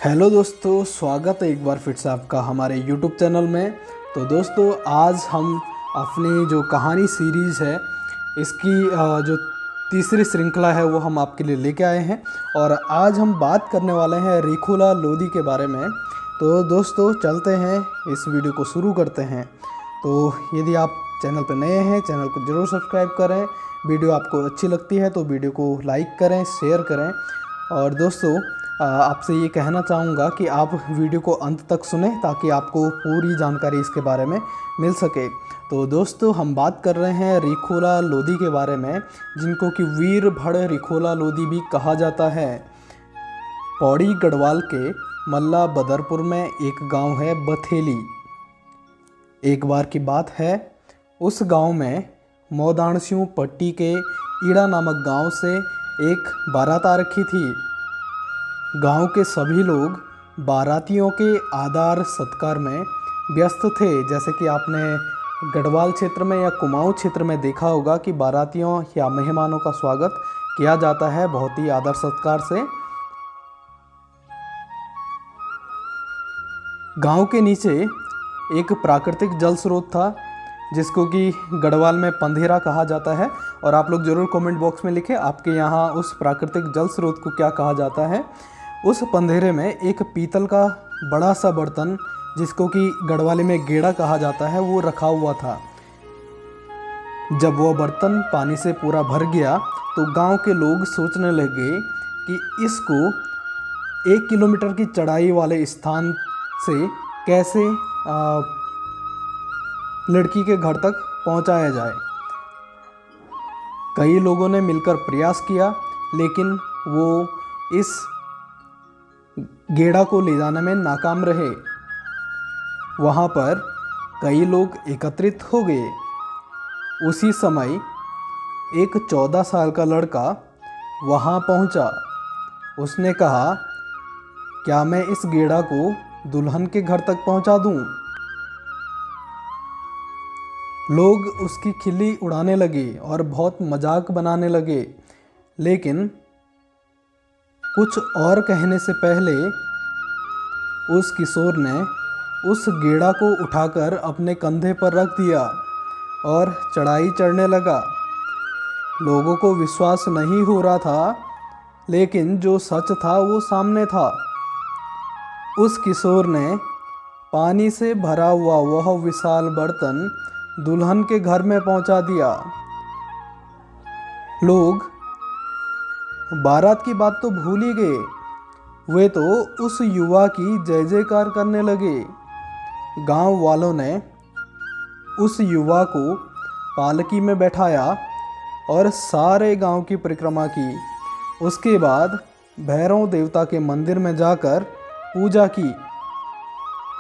Hello दोस्तों, स्वागत है एक बार फिर से आपका हमारे YouTube चैनल में। तो दोस्तों, आज हम अपनी जो कहानी सीरीज़ है इसकी जो तीसरी श्रृंखला है वो हम आपके लिए लेके आए हैं। और आज हम बात करने वाले हैं रिखोला लोदी के बारे में। तो दोस्तों, चलते हैं, इस वीडियो को शुरू करते हैं। तो यदि आप चैनल पर नए हैं, चैनल को ज़रूर सब्सक्राइब करें। वीडियो आपको अच्छी लगती है तो वीडियो को लाइक करें, शेयर करें। और दोस्तों, आपसे ये कहना चाहूँगा कि आप वीडियो को अंत तक सुने ताकि आपको पूरी जानकारी इसके बारे में मिल सके। तो दोस्तों, हम बात कर रहे हैं रिखोला लोदी के बारे में, जिनको कि वीरभड़ रिखोला लोदी भी कहा जाता है। पौड़ी गढ़वाल के मल्ला बदरपुर में एक गांव है बथेली। एक बार की बात है, उस गांव में मौदानसियों पट्टी के ईड़ा नामक गांव से एक बारात आ रखी थी। गांव के सभी लोग बारातियों के आदर सत्कार में व्यस्त थे। जैसे कि आपने गढ़वाल क्षेत्र में या कुमाऊं क्षेत्र में देखा होगा कि बारातियों या मेहमानों का स्वागत किया जाता है बहुत ही आदर सत्कार से। गांव के नीचे एक प्राकृतिक जल स्रोत था, जिसको कि गढ़वाल में पंधेरा कहा जाता है। और आप लोग ज़रूर कमेंट बॉक्स में लिखें आपके यहाँ उस प्राकृतिक जल स्रोत को क्या कहा जाता है। उस पंधेरे में एक पीतल का बड़ा सा बर्तन, जिसको कि गढ़वाली में गेड़ा कहा जाता है, वो रखा हुआ था। जब वो बर्तन पानी से पूरा भर गया तो गांव के लोग सोचने लगे कि इसको 1 किलोमीटर की चढ़ाई वाले स्थान से कैसे लड़की के घर तक पहुंचाया जाए। कई लोगों ने मिलकर प्रयास किया, लेकिन वो इस गेड़ा को ले जाने में नाकाम रहे। वहाँ पर कई लोग एकत्रित हो गए। उसी समय एक 14 साल का लड़का वहाँ पहुँचा। उसने कहा, क्या मैं इस गेड़ा को दुल्हन के घर तक पहुँचा दूँ? लोग उसकी खिल्ली उड़ाने लगे और बहुत मजाक बनाने लगे, लेकिन कुछ और कहने से पहले उस किशोर ने उस गेड़ा को उठाकर अपने कंधे पर रख दिया और चढ़ाई चढ़ने लगा। लोगों को विश्वास नहीं हो रहा था, लेकिन जो सच था वो सामने था। उस किशोर ने पानी से भरा हुआ वह विशाल बर्तन दुल्हन के घर में पहुंचा दिया। लोग बारात की बात तो भूल ही गए, वे तो उस युवा की जय जयकार करने लगे। गांव वालों ने उस युवा को पालकी में बैठाया और सारे गांव की परिक्रमा की। उसके बाद भैरव देवता के मंदिर में जाकर पूजा की।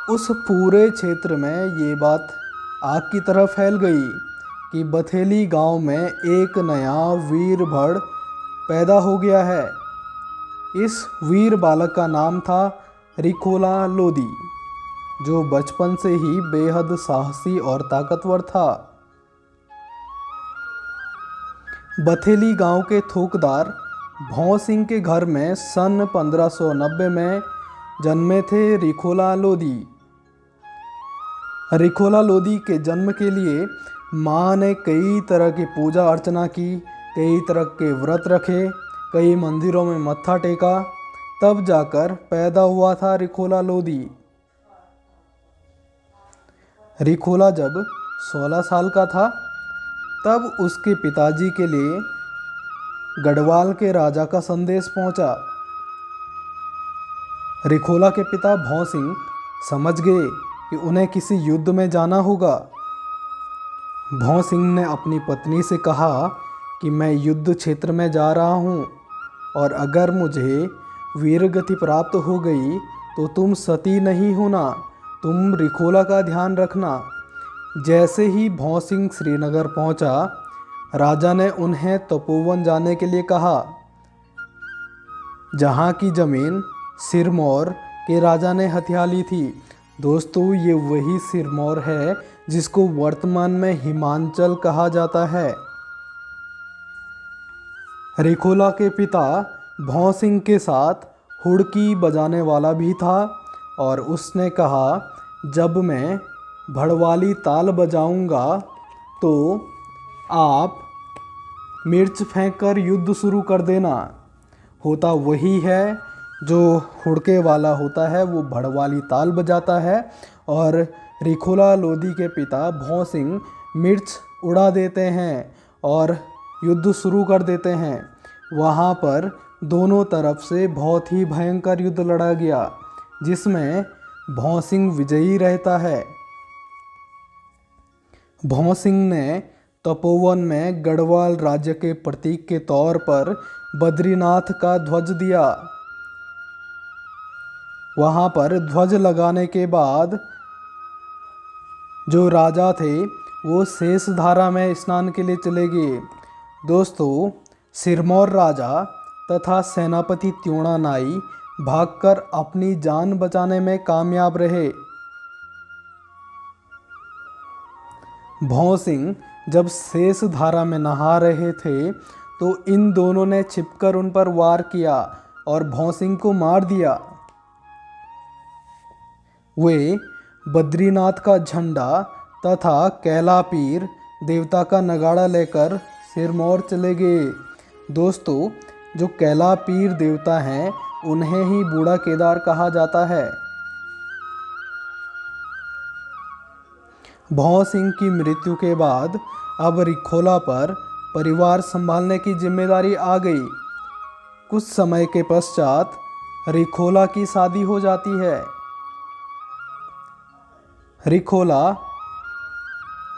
उस पूरे क्षेत्र में ये बात आग की तरह फैल गई कि बथेली गांव में एक नया वीरभड़ पैदा हो गया है। इस वीर बालक का नाम था रिखोला लोदी, जो बचपन से ही बेहद साहसी और ताकतवर था। बथेली गांव के थोकदार भौं सिंह के घर में सन 1590 में जन्मे थे रिखोला लोदी। रिखोला लोदी के जन्म के लिए माँ ने कई तरह की पूजा अर्चना की, कई तरह के व्रत रखे, कई मंदिरों में मत्था टेका, तब जाकर पैदा हुआ था रिखोला लोदी। रिखोला जब 16 साल का था, तब उसके पिताजी के लिए गढ़वाल के राजा का संदेश पहुंचा। रिखोला के पिता भौं सिंह समझ गए कि उन्हें किसी युद्ध में जाना होगा। भौं सिंह ने अपनी पत्नी से कहा कि मैं युद्ध क्षेत्र में जा रहा हूँ, और अगर मुझे वीरगति प्राप्त हो गई तो तुम सती नहीं होना, तुम रिखोला का ध्यान रखना। जैसे ही भौं सिंह श्रीनगर पहुँचा, राजा ने उन्हें तपोवन जाने के लिए कहा, जहाँ की जमीन सिरमौर के राजा ने हथिया ली थी। दोस्तों, ये वही सिरमौर है जिसको वर्तमान में हिमाचल कहा जाता है। रिखोला के पिता भौं सिंह के साथ हुड़की बजाने वाला भी था और उसने कहा, जब मैं भड़वाली ताल बजाऊंगा तो आप मिर्च फेंक कर युद्ध शुरू कर देना। होता वही है, जो हुड़के वाला होता है वो भड़वाली ताल बजाता है और रिखोला लोदी के पिता भौं सिंह मिर्च उड़ा देते हैं और युद्ध शुरू कर देते हैं। वहाँ पर दोनों तरफ से बहुत ही भयंकर युद्ध लड़ा गया, जिसमें भौं सिंह विजयी रहता है। भौं सिंह ने तपोवन में गढ़वाल राज्य के प्रतीक के तौर पर बद्रीनाथ का ध्वज दिया। वहाँ पर ध्वज लगाने के बाद जो राजा थे वो शेष धारा में स्नान के लिए चले गए। दोस्तों, सिरमौर राजा तथा सेनापति त्योणा नाई भागकर अपनी जान बचाने में कामयाब रहे। भौं सिंह जब शेष धारा में नहा रहे थे तो इन दोनों ने छिपकर उन पर वार किया और भौं सिंह को मार दिया। वे बद्रीनाथ का झंडा तथा कैलापीर देवता का नगाड़ा लेकर सिरमौर चले गए। दोस्तों, जो कैलापीर देवता हैं उन्हें ही बूढ़ा केदार कहा जाता है। भौं सिंह की मृत्यु के बाद अब रिखोला पर परिवार संभालने की जिम्मेदारी आ गई। कुछ समय के पश्चात रिखोला की शादी हो जाती है। रिखोला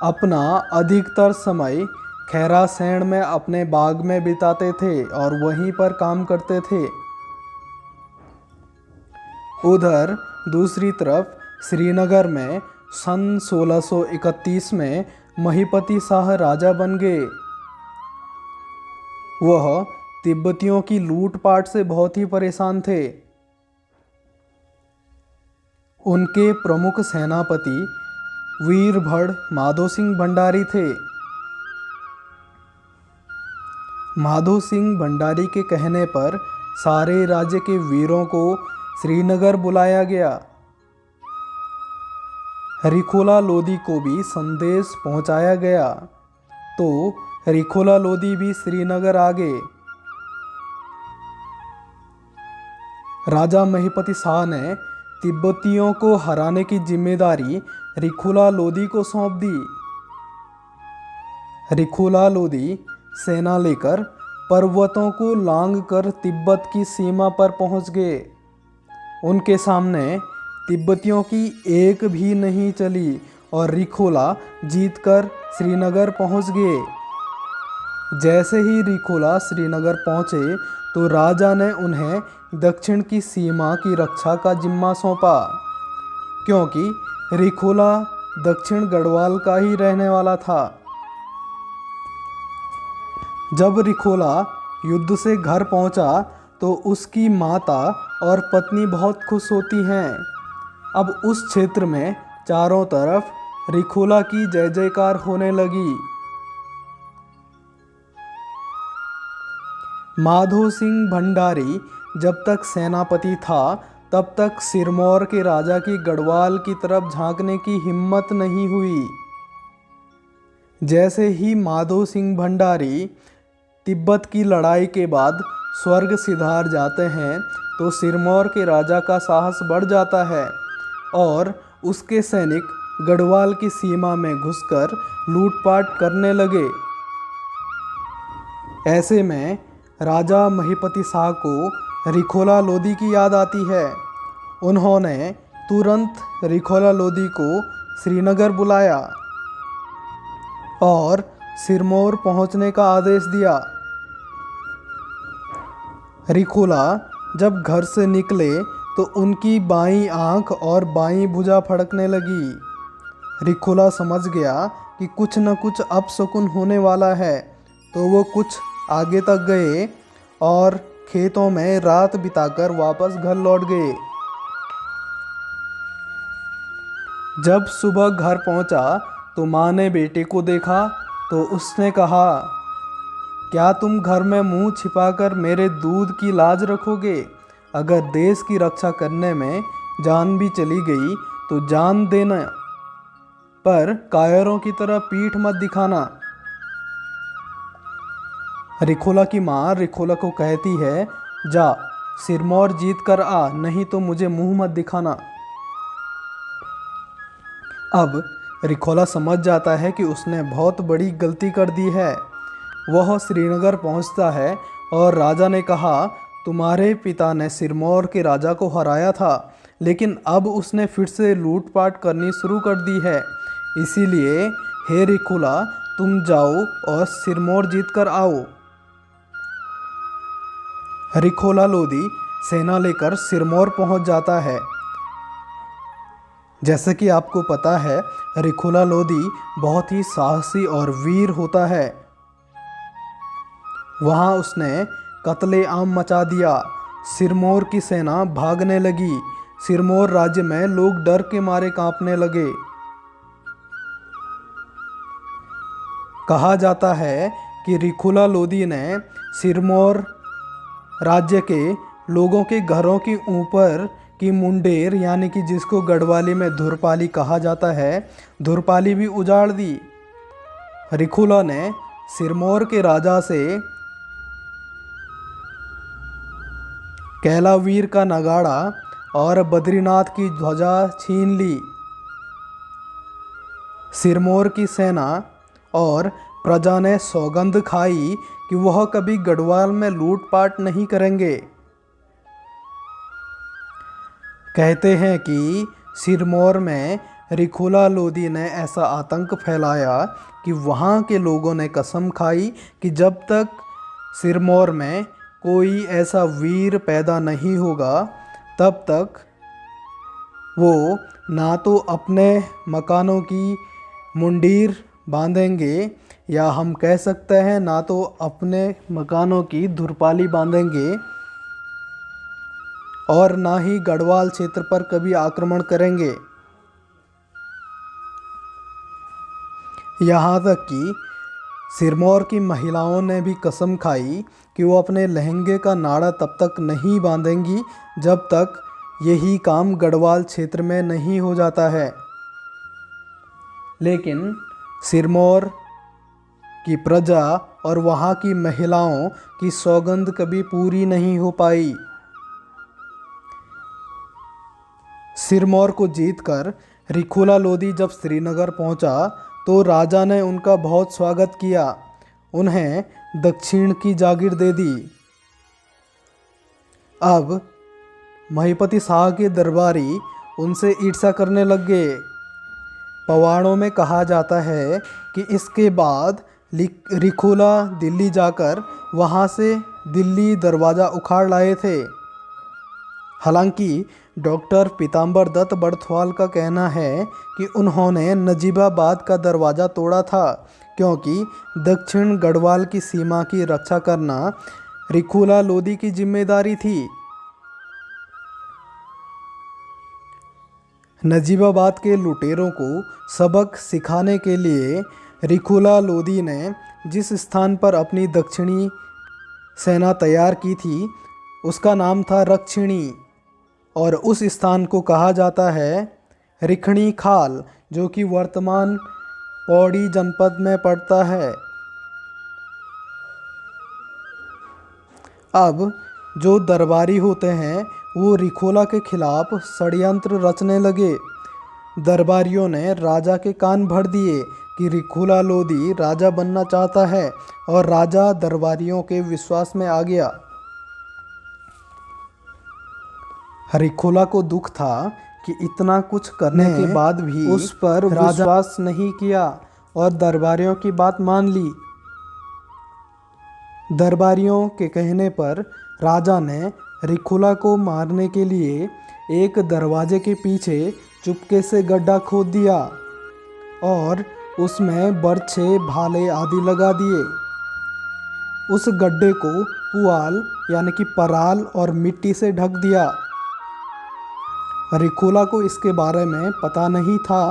अपना अधिकतर समय खैरासैंण में अपने बाग में बिताते थे और वहीं पर काम करते थे। उधर दूसरी तरफ श्रीनगर में सन 1631 में महीपति शाह राजा बन गए। वह तिब्बतियों की लूटपाट से बहुत ही परेशान थे। उनके प्रमुख सेनापति वीरभड़ माधो सिंह भंडारी थे। माधो सिंह भंडारी के कहने पर सारे राज्य के वीरों को श्रीनगर बुलाया गया। रिखोला लोदी को भी संदेश पहुंचाया गया तो रिखोला लोदी भी श्रीनगर आ गए। राजा महीपति शाह ने तिब्बतियों को हराने की जिम्मेदारी रिखोला लोदी को सौंप दी। रिखोला लोदी सेना लेकर पर्वतों को लांघ कर तिब्बत की सीमा पर पहुंच गए। उनके सामने तिब्बतियों की एक भी नहीं चली और रिखोला जीतकर श्रीनगर पहुंच गए। जैसे ही रिखोला श्रीनगर पहुंचे तो राजा ने उन्हें दक्षिण की सीमा की रक्षा का जिम्मा सौंपा, क्योंकि रिखोला दक्षिण गढ़वाल का ही रहने वाला था। जब रिखोला युद्ध से घर पहुंचा तो उसकी माता और पत्नी बहुत खुश होती हैं। अब उस क्षेत्र में चारों तरफ रिखोला की जय जयकार होने लगी। माधो सिंह भंडारी जब तक सेनापति था तब तक सिरमौर के राजा की गढ़वाल की तरफ झांकने की हिम्मत नहीं हुई। जैसे ही माधो सिंह भंडारी तिब्बत की लड़ाई के बाद स्वर्ग सिधार जाते हैं तो सिरमौर के राजा का साहस बढ़ जाता है और उसके सैनिक गढ़वाल की सीमा में घुसकर लूटपाट करने लगे। ऐसे में राजा महीपति शाह को रिखोला लोदी की याद आती है। उन्होंने तुरंत रिखोला लोदी को श्रीनगर बुलाया और सिरमौर पहुंचने का आदेश दिया। रिखोला जब घर से निकले तो उनकी बाईं आंख और बाईं भुजा फड़कने लगी। रिखोला समझ गया कि कुछ न कुछ अपशकुन होने वाला है, तो वो कुछ आगे तक गए और खेतों में रात बिताकर वापस घर लौट गए। जब सुबह घर पहुंचा तो माँ ने बेटे को देखा तो उसने कहा, क्या तुम घर में मुंह छिपाकर मेरे दूध की लाज रखोगे? अगर देश की रक्षा करने में जान भी चली गई तो जान देना, पर कायरों की तरह पीठ मत दिखाना। रिखोला की माँ रिखोला को कहती है, जा सिरमौर जीत कर आ, नहीं तो मुझे मुंह मत दिखाना। अब रिखोला समझ जाता है कि उसने बहुत बड़ी गलती कर दी है। वह श्रीनगर पहुंचता है और राजा ने कहा, तुम्हारे पिता ने सिरमौर के राजा को हराया था, लेकिन अब उसने फिर से लूटपाट करनी शुरू कर दी है। इसीलिए हे रिखोला, तुम जाओ और सिरमौर जीत कर आओ। रिखोला लोदी सेना लेकर सिरमौर पहुंच जाता है। जैसे कि आपको पता है, रिखोला लोदी बहुत ही साहसी और वीर होता है। वहां उसने कत्ले आम मचा दिया। सिरमौर की सेना भागने लगी। सिरमौर राज्य में लोग डर के मारे कांपने लगे। कहा जाता है कि रिखोला लोदी ने सिरमौर राज्य के लोगों के घरों के ऊपर की मुंडेर, यानी कि जिसको गढ़वाली में धुरपाली कहा जाता है, धुरपाली भी उजाड़ दी। रिखोला ने सिरमौर के राजा से कैलावीर का नगाड़ा और बद्रीनाथ की ध्वजा छीन ली। सिरमौर की सेना और प्रजा ने सौगंध खाई कि वह कभी गढ़वाल में लूटपाट नहीं करेंगे। कहते हैं कि सिरमौर में रिखोला लोदी ने ऐसा आतंक फैलाया कि वहाँ के लोगों ने कसम खाई कि जब तक सिरमौर में कोई ऐसा वीर पैदा नहीं होगा, तब तक वो ना तो अपने मकानों की मुंडीर बांधेंगे, या हम कह सकते हैं ना तो अपने मकानों की धुरपाली बांधेंगे, और ना ही गढ़वाल क्षेत्र पर कभी आक्रमण करेंगे। यहाँ तक कि सिरमौर की महिलाओं ने भी कसम खाई कि वो अपने लहंगे का नाड़ा तब तक नहीं बांधेंगी जब तक यही काम गढ़वाल क्षेत्र में नहीं हो जाता है। लेकिन सिरमौर की प्रजा और वहाँ की महिलाओं की सौगंध कभी पूरी नहीं हो पाई। सिरमौर को जीतकर रिखोला लोदी जब श्रीनगर पहुंचा तो राजा ने उनका बहुत स्वागत किया। उन्हें दक्षिण की जागीर दे दी। अब महिपति शाह के दरबारी उनसे ईर्ष्या करने लग गए। पवाड़ों में कहा जाता है कि इसके बाद रिखोला दिल्ली जाकर वहाँ से दिल्ली दरवाज़ा उखाड़ लाए थे। हालांकि डॉक्टर पीताम्बर दत्त बड़थवाल का कहना है कि उन्होंने नजीबाबाद का दरवाज़ा तोड़ा था, क्योंकि दक्षिण गढ़वाल की सीमा की रक्षा करना रिखोला लोदी की जिम्मेदारी थी। नजीबाबाद के लुटेरों को सबक सिखाने के लिए रिखोला लोदी ने जिस स्थान पर अपनी दक्षिणी सेना तैयार की थी उसका नाम था रक्षिणी, और उस स्थान को कहा जाता है रिखणी खाल, जो कि वर्तमान पौड़ी जनपद में पड़ता है। अब जो दरबारी होते हैं वो रिखोला के खिलाफ षड्यंत्र रचने लगे। दरबारियों ने राजा के कान भर दिए कि रिखोला लोदी राजा बनना चाहता है, और राजा दरबारियों के विश्वास में आ गया। रिखोला को दुख था कि इतना कुछ करने के बाद भी उस पर विश्वास नहीं किया और दरबारियों की बात मान ली। दरबारियों के कहने पर राजा ने रिखोला को मारने के लिए एक दरवाजे के पीछे चुपके से गड्ढा खोद दिया और उसमें बर्छे, भाले आदि लगा दिए। उस गड्ढे को पुआल यानी कि पराल और मिट्टी से ढक दिया। रिखोला को इसके बारे में पता नहीं था।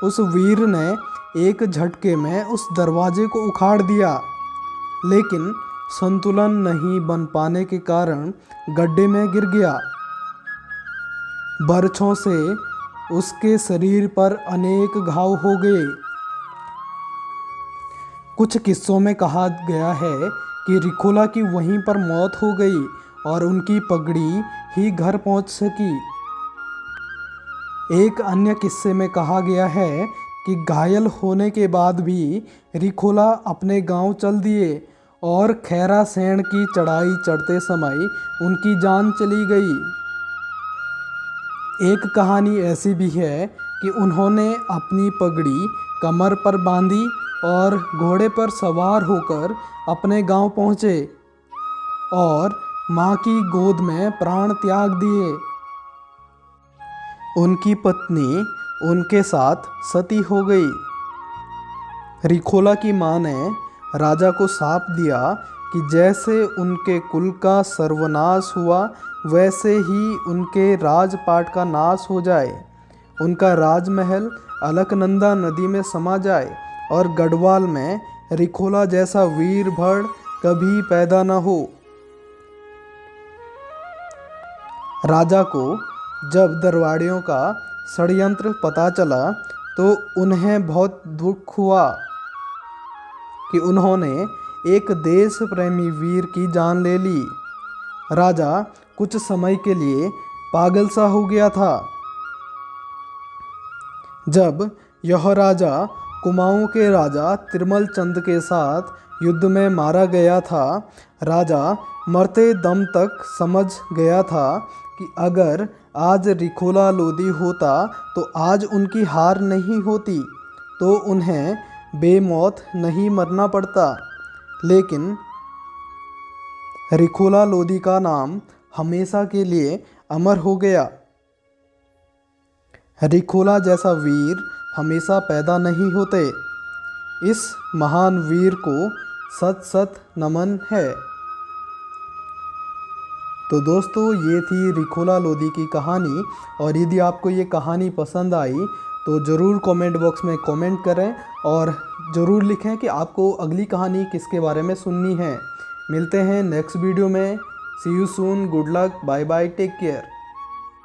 उस वीर ने एक झटके में उस दरवाजे को उखाड़ दिया, लेकिन संतुलन नहीं बन पाने के कारण गड्ढे में गिर गया। बरछों से उसके शरीर पर अनेक घाव हो गए। कुछ किस्सों में कहा गया है कि रिखोला की वहीं पर मौत हो गई और उनकी पगड़ी ही घर पहुंच सकी। एक अन्य किस्से में कहा गया है कि घायल होने के बाद भी रिखोला अपने गांव चल दिए और खैरासेण की चढ़ाई चढ़ते समय उनकी जान चली गई। एक कहानी ऐसी भी है कि उन्होंने अपनी पगड़ी कमर पर बांधी और घोड़े पर सवार होकर अपने गांव पहुंचे और मां की गोद में प्राण त्याग दिए। उनकी पत्नी उनके साथ सती हो गई। रिखोला की मां ने राजा को शाप दिया कि जैसे उनके कुल का सर्वनाश हुआ वैसे ही उनके राजपाट का नाश हो जाए, उनका राजमहल अलकनंदा नदी में समा जाए और गढ़वाल में रिखोला जैसा वीर भड़ कभी पैदा न हो। राजा को जब दरबारियों का षड्यंत्र पता चला तो उन्हें बहुत दुख हुआ कि उन्होंने एक देश प्रेमी वीर की जान ले ली। राजा कुछ समय के लिए पागल सा हो गया था। जब यह राजा कुमाऊं के राजा तिरमल चंद के साथ युद्ध में मारा गया था, राजा मरते दम तक समझ गया था कि अगर आज रिखोला लोदी होता तो आज उनकी हार नहीं होती, तो उन्हें बेमौत नहीं मरना पड़ता। लेकिन रिखोला लोदी का नाम हमेशा के लिए अमर हो गया। रिखोला जैसा वीर हमेशा पैदा नहीं होते। इस महान वीर को सत सत नमन है। तो दोस्तों, ये थी रिखोला लोदी की कहानी, और यदि आपको ये कहानी पसंद आई तो ज़रूर कमेंट बॉक्स में कमेंट करें और ज़रूर लिखें कि आपको अगली कहानी किसके बारे में सुननी है। मिलते हैं नेक्स्ट वीडियो में। See you soon, good luck, bye bye, take care.